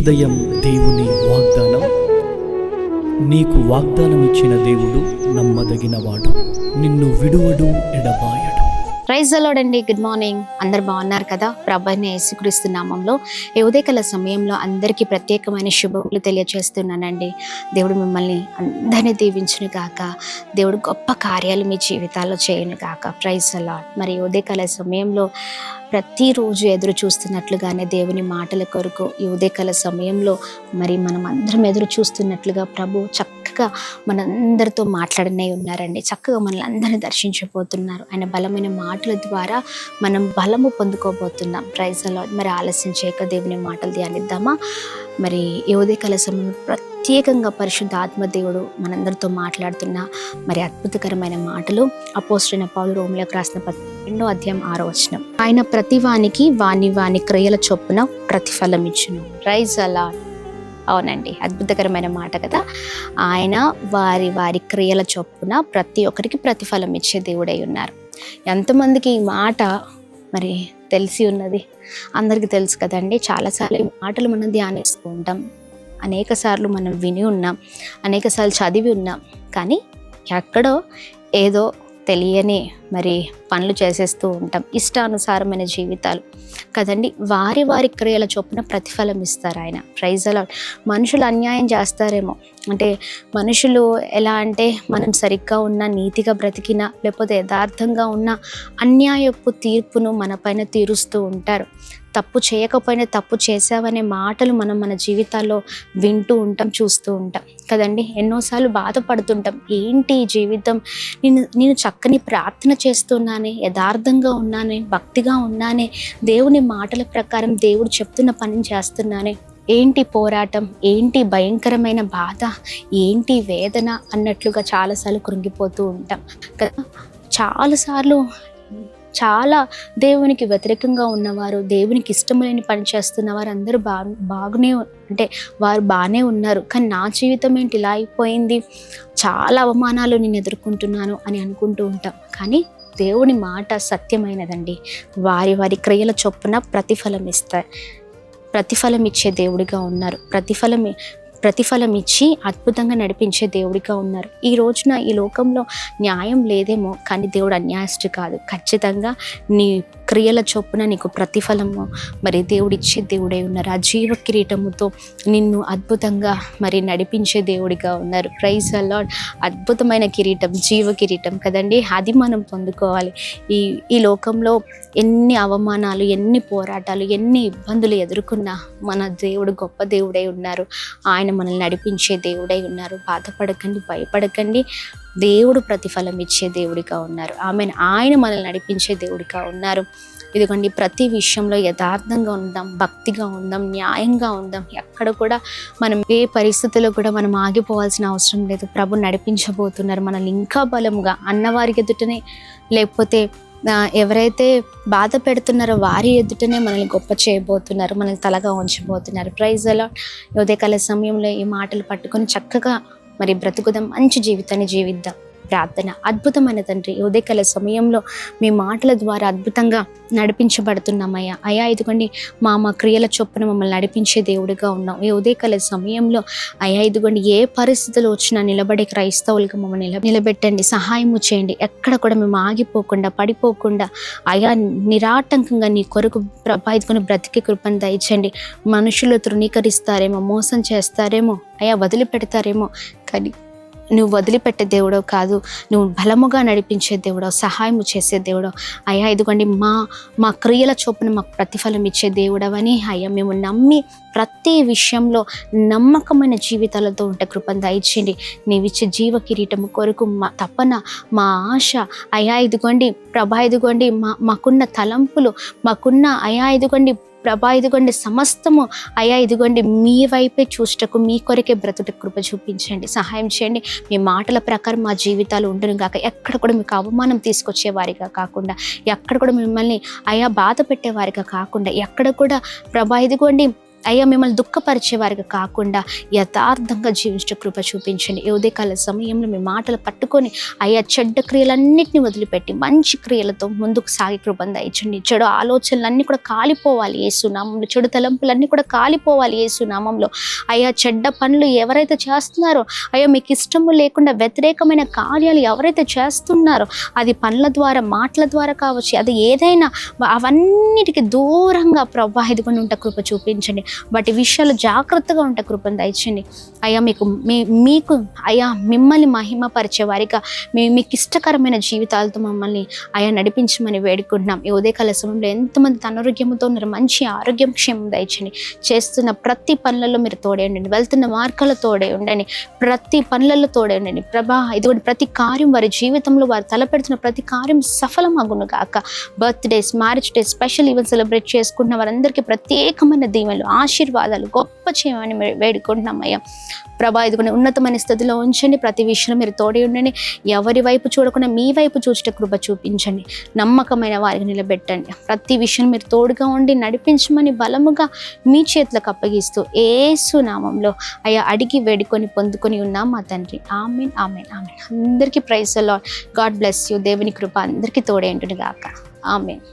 ఉదయం దేవుని వాగ్దానం. నీకు వాగ్దానం ఇచ్చిన దేవుడు నమ్మదగినవాడు, నిన్ను విడువడు, ఎడబాయడు. ప్రైజ్ ది లార్డ్ అండి. Good morning. అందరు బాగున్నారు కదా? ప్రభువైన యేసుక్రీస్తు నామంలో ఈ ఉదయకాల సమయంలో అందరికీ ప్రత్యేకమైన శుభములు తెలియజేస్తున్నానండి. దేవుడు మిమ్మల్ని అందరినీ దీవించును గాక. దేవుడు గొప్ప కార్యాలు మీ జీవితాల్లో చేయను గాక. Praise the lord. మరి ఉదయకాల సమయంలో ప్రతిరోజు ఎదురు చూస్తున్నట్లుగానే దేవుని మాటల కొరకు ఈ ఉదయకాల సమయంలో మరి మనం అందరం ఎదురు చూస్తున్నట్లుగా ప్రభు చక్కగా మనందరితో మాట్లాడనే ఉన్నారండి. చక్కగా మనల్ని అందరినీ దర్శించబోతున్నారు. ఆయన బలమైన మాటల ద్వారా మనం బలము పొందుకోబోతున్నాం. Praise the lord. మరి ఆలస్యం చేయక దేవుని మాటలు ధ్యానిద్దామా? మరి ఈ ఉదయకాల సమయంలో ప్రత్యేకంగా పరిశుద్ధ ఆత్మదేవుడు మనందరితో మాట్లాడుతున్న మరి అద్భుతకరమైన మాటలు అపోస్తలుడైన పౌలు రోమీయులకు రాసిన 2వ అధ్యాయం 6వ వచనం. ఆయన ప్రతివానికి వాని క్రియల చొప్పున ప్రతిఫలం ఇచ్చును. Praise the lord. అవునండి, అద్భుతకరమైన మాట కదా. ఆయన వారి క్రియల చొప్పున ప్రతి ఒక్కరికి ప్రతిఫలం ఇచ్చే దేవుడై ఉన్నారు. ఎంతమందికి ఈ మాట మరి తెలిసి ఉన్నది? అందరికీ తెలుసు కదండి. చాలాసార్లు ఈ మాటలు మనం ధ్యానిస్తూ ఉంటాం, అనేక సార్లు మనం విని ఉన్నాం, అనేక సార్లు చదివి ఉన్నాం. కానీ ఎక్కడో ఏదో తెలియని మరి పనులు చేసేస్తూ ఉంటాం, ఇష్టానుసారమైన జీవితాలు కదండి. వారి క్రియల చొప్పున ప్రతిఫలం ఇస్తారు ఆయన. Praise the lord. మనుషులు అన్యాయం చేస్తారేమో, అంటే మనుషులు ఎలా అంటే మనం సరిగ్గా ఉన్న, నీతిగా బ్రతికినా, లేకపోతే యథార్థంగా ఉన్న అన్యాయపు తీర్పును మన పైన తీరుస్తూ ఉంటారు. తప్పు చేయకపోయినా తప్పు చేసావనే మాటలు మనం మన జీవితాల్లో వింటూ ఉంటాం, చూస్తూ ఉంటాం కదండి. ఎన్నోసార్లు బాధపడుతుంటాం, ఏంటి ఈ జీవితం, నేను చక్కని ప్రార్థన చేస్తున్నానే, యథార్థంగా ఉన్నానే, భక్తిగా ఉన్నానే, దేవుని మాటల ప్రకారం దేవుడు చెప్తున్న పనిని చేస్తున్నానే, ఏంటి పోరాటం, ఏంటి భయంకరమైన బాధ, ఏంటి వేదన అన్నట్లుగా చాలాసార్లు కృంగిపోతూ ఉంటాం కదా. చాలాసార్లు చాలా దేవునికి వ్యతిరేకంగా ఉన్నవారు, దేవునికి ఇష్టం లేని పని చేస్తున్న వారు అందరూ వారు బాగానే ఉన్నారు, కానీ నా జీవితం ఏంటి ఇలా అయిపోయింది, చాలా అవమానాలు నేను ఎదుర్కొంటున్నాను అని అనుకుంటూ ఉంటాం. కానీ దేవుని మాట సత్యమైనదండి. వారి క్రియల చొప్పున ప్రతిఫలం ఇచ్చే దేవుడిగా ఉన్నారు. ప్రతిఫలం ఇచ్చి అద్భుతంగా నడిపించే దేవుడిగా ఉన్నారు. ఈ రోజున ఈ లోకంలో న్యాయం లేదేమో, కానీ దేవుడు అన్యాయస్తుడు కాదు. ఖచ్చితంగా నీ క్రియల చొప్పున నీకు ప్రతిఫలము మరి దేవుడు ఇచ్చే దేవుడై ఉన్నారు. ఆ జీవ కిరీటముతో నిన్ను అద్భుతంగా మరి నడిపించే దేవుడిగా ఉన్నారు. Praise the lord. అద్భుతమైన కిరీటం, జీవ కిరీటం కదండి. అది మనం పొందుకోవాలి. ఈ లోకంలో ఎన్ని అవమానాలు, ఎన్ని పోరాటాలు, ఎన్ని ఇబ్బందులు ఎదుర్కొన్నా మన దేవుడు గొప్ప దేవుడై ఉన్నారు. ఆయన మనల్ని నడిపించే దేవుడై ఉన్నారు. బాధపడకండి, భయపడకండి. దేవుడు ప్రతిఫలం ఇచ్చే దేవుడిగా ఉన్నారు. ఆయన మనల్ని నడిపించే దేవుడిగా ఉన్నారు. ఇదిగోండి, ప్రతి విషయంలో యథార్థంగా ఉందాం, భక్తిగా ఉందాం, న్యాయంగా ఉందాం. ఎక్కడ కూడా మనం ఏ పరిస్థితుల్లో కూడా మనం ఆగిపోవాల్సిన అవసరం లేదు. ప్రభు నడిపించబోతున్నారు మనల్ని ఇంకా బలముగా. అన్నవారికి ఎదుటనే, లేకపోతే ఎవరైతే బాధ పెడుతున్నారో వారి ఎదుటనే మనల్ని గొప్ప చేయబోతున్నారు, మనల్ని తలగా ఉంచబోతున్నారు. Praise the lord. ఉదయకాల సమయంలో ఈ మాటలు పట్టుకొని చక్కగా మరి బ్రతుకుదాం, మంచి జీవితాన్ని జీవిద్దాం. ప్రార్థన. అద్భుతమైన తండ్రి, ఉదయకాల సమయంలో మీ మాటల ద్వారా అద్భుతంగా నడిపించబడుతున్నామయ్యా. ఇదిగోండి మా క్రియల చొప్పున మమ్మల్ని నడిపించే దేవుడిగా ఉన్నాం. ఈ ఉదయకాల సమయంలో ఇదిగోండి ఏ పరిస్థితులు వచ్చినా నిలబడే క్రైస్తవులుగా మమ్మల్ని నిలబెట్టండి, సహాయము చేయండి. ఎక్కడ కూడా మేము ఆగిపోకుండా, పడిపోకుండా నిరాటంకంగా నీ కొరకు ఇదిగోని బ్రతికే కృపను దయచండి. మనుషులు తృణీకరిస్తారేమో, మోసం చేస్తారేమో, వదిలిపెడతారేమో, కానీ నువ్వు వదిలిపెట్టే దేవుడో కాదు. నువ్వు బలముగా నడిపించే దేవుడో, సహాయము చేసే దేవుడో. ఇదిగోండి మా క్రియల చొప్పున మాకు ప్రతిఫలం ఇచ్చే దేవుడవని మేము నమ్మి ప్రతి విషయంలో నమ్మకమైన జీవితాలతో ఉంటే కృపను దయచేయండి. నీవిచ్చే జీవ కిరీటము కొరకు మా తపన, మా ఆశ ఇదిగోండి ప్రభా, ఇదిగోండి మాకున్న తలంపులు, మాకున్న ఇదిగోండి సమస్తము ఇదిగోండి మీ వైపే చూస్తకు, మీ కొరకే బ్రతుకు కృప చూపించండి, సహాయం చేయండి. మీ మాటల ప్రకారం మా జీవితాలు ఉండును గాక. ఎక్కడ కూడా మీకు అవమానం తీసుకొచ్చేవారిగా కాకుండా, ఎక్కడ కూడా మిమ్మల్ని బాధ పెట్టేవారిగా కాకుండా, ఎక్కడ కూడా ప్రభా ఇదిగోండి అయ్యా మిమ్మల్ని దుఃఖపరిచే వారికి కాకుండా యథార్థంగా జీవించే కృప చూపించండి. ఈ ఉదయకాల సమయంలో మీ మాటలు పట్టుకొని అయ్యా చెడ్డ క్రియలన్నింటినీ వదిలిపెట్టి మంచి క్రియలతో ముందుకు సాగే కృపను దయచండి. చెడు ఆలోచనలన్నీ కూడా కాలిపోవాలి యేసునామంలో, చెడు తలంపులన్నీ కూడా కాలిపోవాలి యేసునామంలో. అయ్యా చెడ్డ పనులు ఎవరైతే చేస్తున్నారో, అయ్యా మీకు ఇష్టము లేకుండా వ్యతిరేకమైన కార్యాలు ఎవరైతే చేస్తున్నారో, అది పనుల ద్వారా మాటల ద్వారా కావచ్చు, అది ఏదైనా అవన్నిటికీ దూరంగా ప్రభా ఇదిగొని ఉంటే కృప చూపించండి. వాటి విషయాలు జాగ్రత్తగా ఉంటే కృపను దయచండి. అయ్యా మీకు అయ్యా మిమ్మల్ని మహిమపరిచే వారిగా మీకు ఇష్టకరమైన జీవితాలతో మమ్మల్ని అయ్యా నడిపించమని వేడుకుంటున్నాం. ఈ ఉదయకాల సమయంలో ఎంతమంది అనారోగ్యంతో ఉన్నారు, మంచి ఆరోగ్యం క్షేమం దయచండి. చేస్తున్న ప్రతి పనులలో మీరు తోడే ఉండండి, వెళ్తున్న మార్గాలు తోడే ఉండండి, ప్రతి పనులలో తోడే ఉండండి ప్రభా. ఇదిగోండి ప్రతి కార్యం వారి జీవితంలో వారు తలపెడుతున్న ప్రతి కార్యం సఫలమగును గాక. Birthdays, marriage days, special event celebrate చేసుకుంటున్న వారందరికీ ప్రత్యేకమైన దీవెనలు, ఆశీర్వాదాలు గొప్ప చేయమని వేడుకుంటున్నాం అయ్యా ప్రభా. ఇదిగోండి ఉన్నతమైన స్థితిలో ఉంచండి, ప్రతి విషయంలో మీరు తోడే ఉండండి. ఎవరి వైపు చూడకుండా మీ వైపు చూచట కృప చూపించండి, నమ్మకమైన వారికి నిలబెట్టండి. ప్రతి విషయం మీరు తోడుగా ఉండి నడిపించమని బలముగా మీ చేతులకు అప్పగిస్తూ యేసు నామంలో అయ్యా అడిగి వేడుకొని పొందుకొని ఉన్నాం మా తండ్రి. ఆమేన్, ఆమేన్, ఆమేన్. అందరికీ praise the lord. God bless you. దేవుని కృప అందరికీ తోడే ఉండును గాక. ఆమేన్.